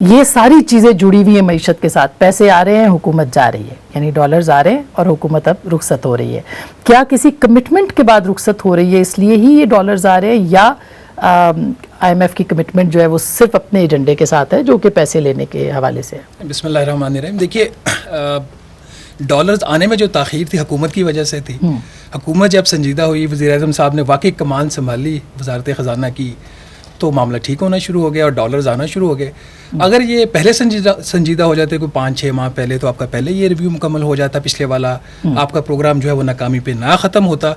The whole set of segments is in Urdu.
یہ ساری چیزیں جڑی ہوئی ہیں معیشت کے ساتھ. پیسے آ رہے ہیں, حکومت جا رہی ہے, یعنی ڈالرز آ رہے ہیں اور حکومت اب رخصت ہو رہی ہے. کیا کسی کمٹمنٹ کے بعد رخصت ہو رہی ہے اس لیے ہی یہ ڈالرز آ رہے ہیں, یا آئی ایم ایف کی کمٹمنٹ جو ہے وہ صرف اپنے ایجنڈے کے ساتھ ہے جو کہ پیسے لینے کے حوالے سے ہے؟ بسم اللہ الرحمن الرحیم. دیکھیے, ڈالرز آنے میں جو تاخیر تھی حکومت کی وجہ سے تھی. حکومت جب سنجیدہ ہوئی, وزیر اعظم صاحب نے واقعی کمان سنبھالی وزارت خزانہ کی, تو معاملہ ٹھیک ہونا شروع ہو گیا اور ڈالرز آنا شروع ہو گئے. اگر یہ پہلے سنجیدہ ہو جاتے کوئی 5-6 ماہ پہلے, تو آپ کا پہلے یہ ریویو مکمل ہو جاتا, پچھلے والا آپ کا پروگرام جو ہے وہ ناکامی پہ نہ ختم ہوتا.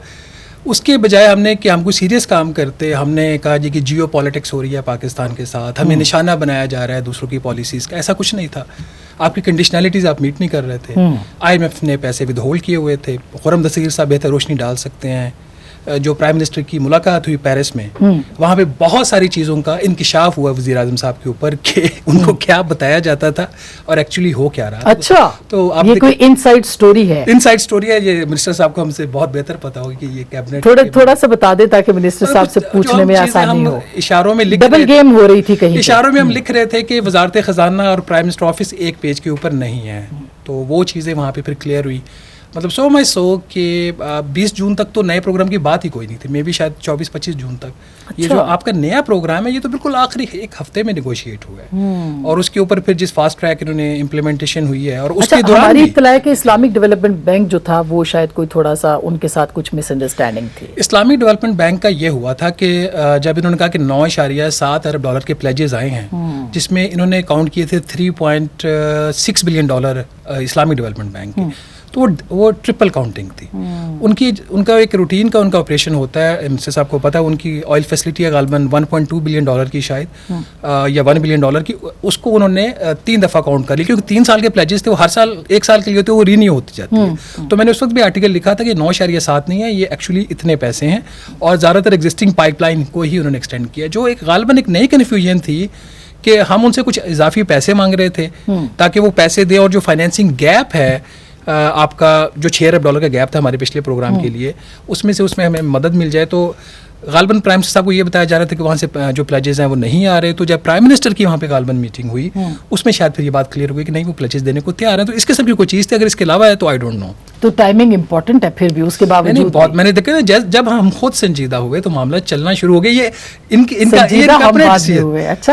اس کے بجائے ہم نے کہ ہم کوئی سیریس کام کرتے, ہم نے کہا جی کہ جیو پالیٹکس ہو رہی ہے پاکستان کے ساتھ, ہمیں نشانہ بنایا جا رہا ہے دوسروں کی پالیسیز کا. ایسا کچھ نہیں تھا. آپ کی کنڈیشنلٹیز آپ میٹ نہیں کر رہے تھے. آئی ایم ایف نے پیسے ود ہولڈ کیے ہوئے تھے. خرم دستگیر صاحب بہتر روشنی ڈال سکتے ہیں. جو پرائم منسٹر کی ملاقات ہوئی پیرس میں, وہاں پہ بہت ساری چیزوں کا انکشاف ہوا وزیر اعظم صاحب کے اوپر کہ ان کو کیا بتایا جاتا تھا اور ایکچولی ہو کیا رہا. اچھا, تو یہ کوئی انسائڈ سٹوری ہے؟ انسائڈ سٹوری ہے. یہ منسٹر صاحب کو ہم سے بہت بہتر پتا ہوگا کہ یہ کیبنٹ تھوڑا سا بتا دے تاکہ منسٹر صاحب سے پوچھنے میں آسانی ہو. اشاروں میں ڈبل گیم ہو رہی تھی کہیں, اشاروں میں ہم لکھ رہے تھے کہ وزارت خزانہ اور پرائم منسٹر آفس ایک پیج کے اوپر نہیں ہے. تو وہ چیزیں وہاں پہ پھر کلیئر ہوئی. مطلب سو کہ 20 جون تک تو نئے پروگرام کی بات ہی کوئی نہیں تھی, میں بھی شاید 24-25 جون تک. یہ جو آپ کا نیا پروگرام ہے یہ تو بالکل آخری ایک ہفتے میں نیگوشیٹ ہوا ہے, اور اس کے اوپر پھر جس فاسٹ ٹریک انہوں نے امپلیمنٹیشن ہوئی ہے. اور اس کے دوران ہماری اطلاع ہے کہ اسلامک ڈیولپمنٹ بینک جو تھا وہ شاید کوئی تھوڑا سا ان کے ساتھ کچھ مس انڈرسٹینڈنگ تھی. اسلامک ڈیولپمنٹ بینک کا یہ ہوا تھا کہ جب انہوں نے کہا کہ 9.7 ارب ڈالر کے پلیجز آئے ہیں, جس میں انہوں نے کاؤنٹ کیے تھے 3.6 billion dollar Islamic development bank کے, تو وہ ٹرپل کاؤنٹنگ تھی. ان کا ایک روٹین کا ان کا آپریشن ہوتا ہے. منسٹر صاحب کو پتہ ہے ان کی آئل فیسلٹی ہے غالباً 1.2 بلین ڈالر کی شاید, یا 1 بلین ڈالر کی. اس کو انہوں نے 3 دفعہ کاؤنٹ کر لی, کیونکہ 3 سال کے پلیجز تھے, وہ ہر سال 1 سال کے لیے ہوتے, وہ رینیو ہوتی جاتی ہے. تو میں نے اس وقت بھی آرٹیکل لکھا تھا کہ 9.7 نہیں ہے, یہ ایکچولی اتنے پیسے ہیں, اور زیادہ تر ایگزسٹنگ پائپ لائن کو ہی انہوں نے ایکسٹینڈ کیا. جو ایک غالباً ایک نئی کنفیوژن تھی کہ ہم ان سے کچھ اضافی پیسے مانگ رہے تھے تاکہ وہ پیسے دیں, اور جو فائنینسنگ گیپ ہے آپ کا جو 6 ارب ڈالر کا گیپ تھا ہمارے پچھلے پروگرام کے لیے, اس میں ہمیں مدد مل جائے. تو غالباً پرائم منسٹر صاحب کو یہ بتایا جا رہا تھا کہ وہاں سے جو پلیجز ہیں وہ نہیں آ رہے. تو جب پرائم منسٹر کی وہاں پہ غالباً میٹنگ ہوئی, اس میں شاید پھر یہ بات کلیئر ہوئی کہ نہیں, وہ پلیجز دینے کو تیار ہیں. تو اس قسم کی کوئی چیز تھی. اگر اس کے علاوہ ہے تو آئی ڈونٹ نو. تو ٹائمنگ امپورٹنٹ ہے پھر بھی اس کے باوجود بہت. میں نے دیکھا نا جب ہم خود سنجیدہ ہوئے تو معاملہ چلنا شروع ہو گیا. یہ ان کا اچھا.